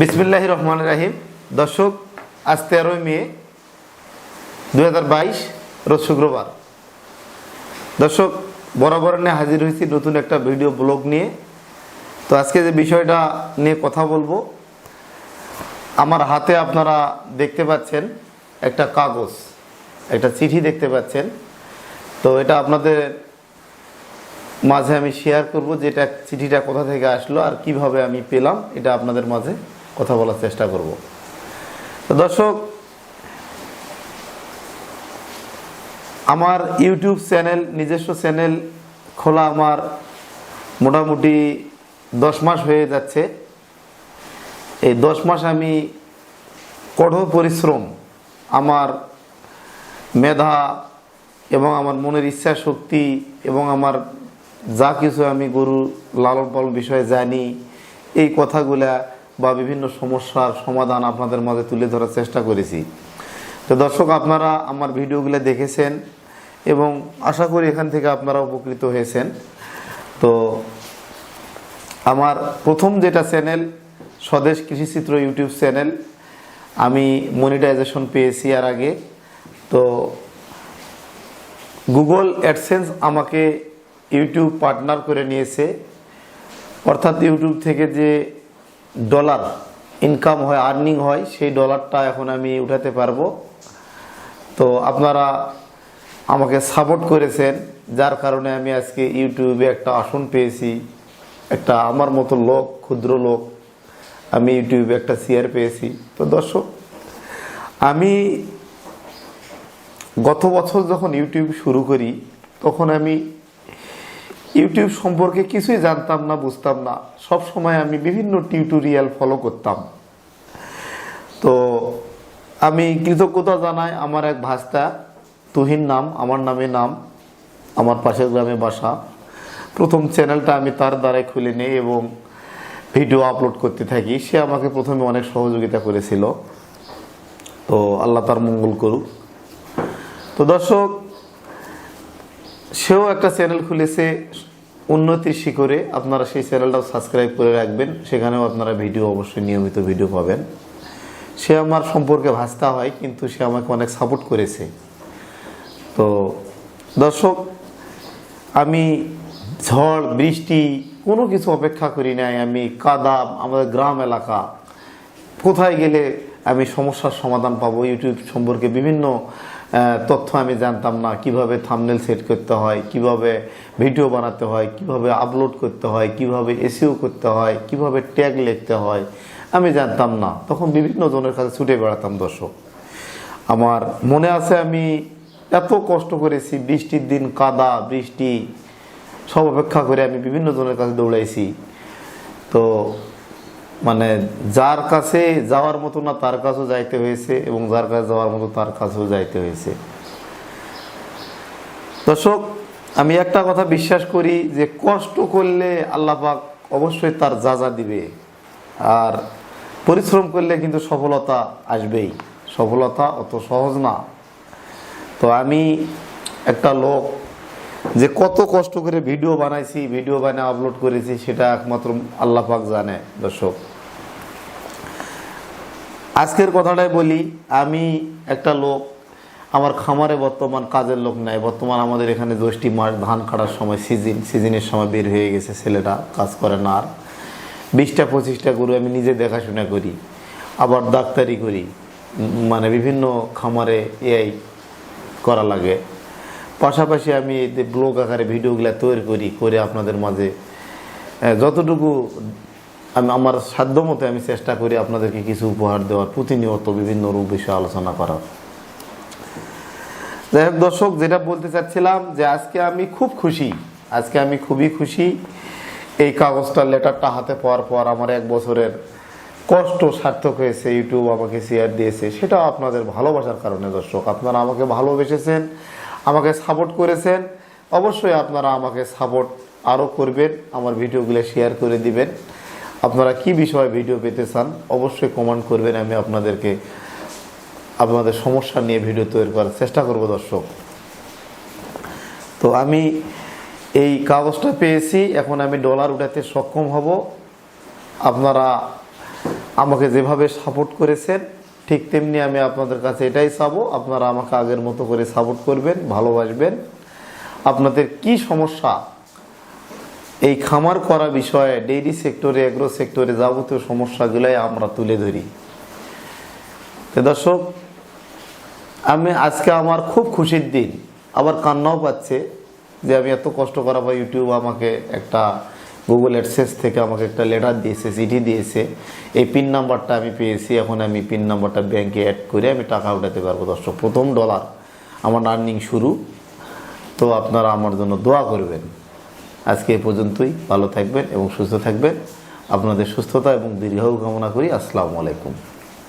বিসমিল্লাহির রহমানির রহিম। দর্শক, আজ 13 মে 2022 রোজ শুক্রবার। দর্শক, বরাবর নিয়ে হাজির হয়েছি নতুন একটা ভিডিও ব্লগ নিয়ে। তো আজকে যে বিষয়টা নিয়ে কথা বলবো, আমার হাতে আপনারা দেখতে পাচ্ছেন একটা কাগজ, একটা চিঠি দেখতে পাচ্ছেন। তো এটা আপনাদের মাঝে আমি শেয়ার করব, যেটা চিঠিটা কোথা থেকে আসলো আর কিভাবে আমি পেলাম, এটা আপনাদের মাঝে কথা বলার চেষ্টা করব। তো দর্শক, আমার ইউটিউব চ্যানেল, নিজস্ব চ্যানেল খোলা আমার মোটামুটি 10 মাস হয়ে যাচ্ছে। এই 10 মাস আমি কঠোর পরিশ্রম, আমার মেধা এবং আমার মনের ইচ্ছা শক্তি এবং আমার যা কিছু আমি গরু লালন পালন বিষয়ে জানি, এই কথাগুলা বা বিভিন্ন সমস্যার সমাধান আপনাদের মাঝে তুলে ধরার চেষ্টা করেছি। তো দর্শক, আপনারা আমার ভিডিওগুলো দেখেছেন এবং আশা করি এখান থেকে আপনারা উপকৃত হয়েছেন। তো আমার প্রথম যেটা চ্যানেল, স্বদেশ কৃষিচিত্র ইউটিউব চ্যানেল, আমি মনিটাইজেশন পেয়েছি এর আগে। তো গুগল অ্যাডসেন্স আমাকে ইউটিউব পার্টনার করে নিয়েছে, অর্থাৎ ইউটিউব থেকে যে ডলার ইনকাম হয়, আর্নিং হয়, সেই ডলারটা এখন আমি উঠাতে পারবো। তো আপনারা আমাকে সাপোর্ট করেছেন, যার কারণে আমি আজকে ইউটিউবে একটা আসন পেয়েছি। একটা আমার মতো লোক, ক্ষুদ্র লোক, আমি ইউটিউবে একটা শেয়ার পেয়েছি। তো দর্শক, আমি গত বছর যখন ইউটিউব শুরু করি, তখন আমি ইউটিউব সম্পর্কে কিছুই জানতাম না, বুঝতাম না। সব সময় আমি বিভিন্ন টিউটোরিয়াল ফলো করতাম। তো আমি কৃতজ্ঞতা জানাই আমার এক ভাস্তা, তুহিন নাম, আমার নামে নাম, আমার পাশের গ্রামে বাসা। প্রথম চ্যানেলটা আমি তার দ্বারাই খুলে নিই এবং ভিডিও আপলোড করতে থাকি। সে আমাকে প্রথমে অনেক সহযোগিতা করেছিল। তো আল্লাহ তার মঙ্গল করুক। তো দর্শক, সেও একটা চ্যানেল খুলেছে উন্নতির শিখরে। আপনারা সেই চ্যানেলটাও সাবস্ক্রাইব করে রাখবেন, সেখানেও আপনারা ভিডিও অবশ্যই নিয়মিত ভিডিও পাবেন। সে আমার সম্পর্কে ভাস্তা হয়, কিন্তু সে আমাকে অনেক সাপোর্ট করেছে। তো দর্শক, আমি ঝড় বৃষ্টি কোনো কিছু অপেক্ষা করি নাই। আমি কাদা, আমাদের গ্রাম এলাকা, কোথায় গেলে আমি সমস্যার সমাধান পাবো, ইউটিউব সম্পর্কে বিভিন্ন তথ্য আমি জানতাম না। কিভাবে থাম্বনেল সেট করতে হয়, কিভাবে ভিডিও বানাতে হয়, কিভাবে আপলোড করতে হয়, কিভাবে এসইও করতে হয়, কিভাবে ট্যাগ লিখতে হয়, আমি জানতাম না। তখন বিভিন্ন জনের কাছে ছুটে বেড়াতাম। দর্শক, আমার মনে আছে আমি এত কষ্ট করেছি, বৃষ্টির দিন কাদা বৃষ্টি সব অপেক্ষা করে আমি বিভিন্ন জনের কাছে দৌড়াইছি। তো মানে যার কাছে যাওয়ার মতো না তার কাছেও যাইতে হয়েছে, এবং যার কাছে যাওয়ার মতো তার কাছেও যাইতে হয়েছে। দর্শক, আমি একটা কথা বিশ্বাস করি যে কষ্ট করলে আল্লাহ পাক অবশ্যই তার যা দিবে, আর পরিশ্রম করলে কিন্তু সফলতা আসবেই। সফলতা অত সহজ না। তো আমি একটা লোক যে কত কষ্ট করে ভিডিও বানাইছি, ভিডিও বানিয়ে আপলোড করেছি, সেটা একমাত্র আল্লাহ পাক জানে। দর্শক, আজকের কথাটাই বলি। আমি একটা লোক, আমার খামারে বর্তমান কাজের লোক নাই। বর্তমান আমাদের এখানে জ্যৈষ্ঠী মাস, ধান কাটার সময়, সিজনের সময় বের হয়ে গেছে। ছেলেটা কাজ করে না আর। 20-25টা গরু আমি নিজে দেখাশোনা করি, আবার ডাক্তারি করি, মানে বিভিন্ন খামারে এই করা লাগে। পাশাপাশি আমি ব্লগ আকারে ভিডিওগুলো তৈরি করে আপনাদের মাঝে যতটুকু আমি আমার সাধ্যমতো আমি চেষ্টা করি আপনাদেরকে কিছু উপহার দেওয়ার, প্রতিনিয়ত বিভিন্ন রূপ বিষয়ে আলোচনা করার। যাই হোক দর্শক, যেটা বলতে চাচ্ছিলাম যে আজকে আমি খুব খুশি, আজকে আমি খুবই খুশি। এই কাগজটা, লেটারটা হাতে পাওয়ার পর আমার 1 বছরের কষ্ট সার্থক হয়েছে। ইউটিউব আমাকে শেয়ার দিয়েছে, সেটাও আপনাদের ভালোবাসার কারণে। দর্শক, আপনারা আমাকে ভালোবেসেছেন, আমাকে সাপোর্ট করেছেন। অবশ্যই আপনারা আমাকে সাপোর্ট আরও করবেন, আমার ভিডিওগুলো শেয়ার করে দিবেন। আপনারা কি বিষয়ে ভিডিও পেতে চান অবশ্যই কমেন্ট করবেন। আমি আপনাদেরকে আপনাদের সমস্যা নিয়ে ভিডিও তৈরি করার চেষ্টা করব। দর্শক, তো আমি এই কাগজটা পেয়েছি, এখন আমি ডলার উঠাতে সক্ষম হব। আপনারা আমাকে যেভাবে সাপোর্ট করেছেন ঠিক তেমনি আমি আপনাদের কাছে এটাই চাবো, আপনারা আমাকে আগের মতো করে সাপোর্ট করবেন, ভালোবাসবেন। আপনাদের কি সমস্যা এই খামার করা বিষয়ে, ডেইরি সেক্টরে, এগ্রো সেক্টরে যাবতীয় সমস্যাগুলোই আমরা তুলে ধরি। তো দর্শক, আমি আজকে আমার খুব খুশির দিন, আবার কান্নাও পাচ্ছে যে আমি এত কষ্ট করা পর ইউটিউব আমাকে একটা গুগল অ্যাডসেন্স থেকে আমাকে একটা লেটার দিয়েছে, চিঠি দিয়েছে, এই পিন নাম্বারটা আমি পেয়েছি, এখন আমি পিন নাম্বারটা ব্যাংকে অ্যাড করে আমি টাকা উঠাতে পারবো। দর্শক, প্রথম ডলার আমার আর্নিং শুরু। তো আপনারা আমার জন্য দোয়া করবেন। আজকে এ পর্যন্তই। ভালো থাকবেন এবং সুস্থ থাকবেন। আপনাদের সুস্থতা এবং দীর্ঘায়ু কামনা করি। আসসালামু আলাইকুম।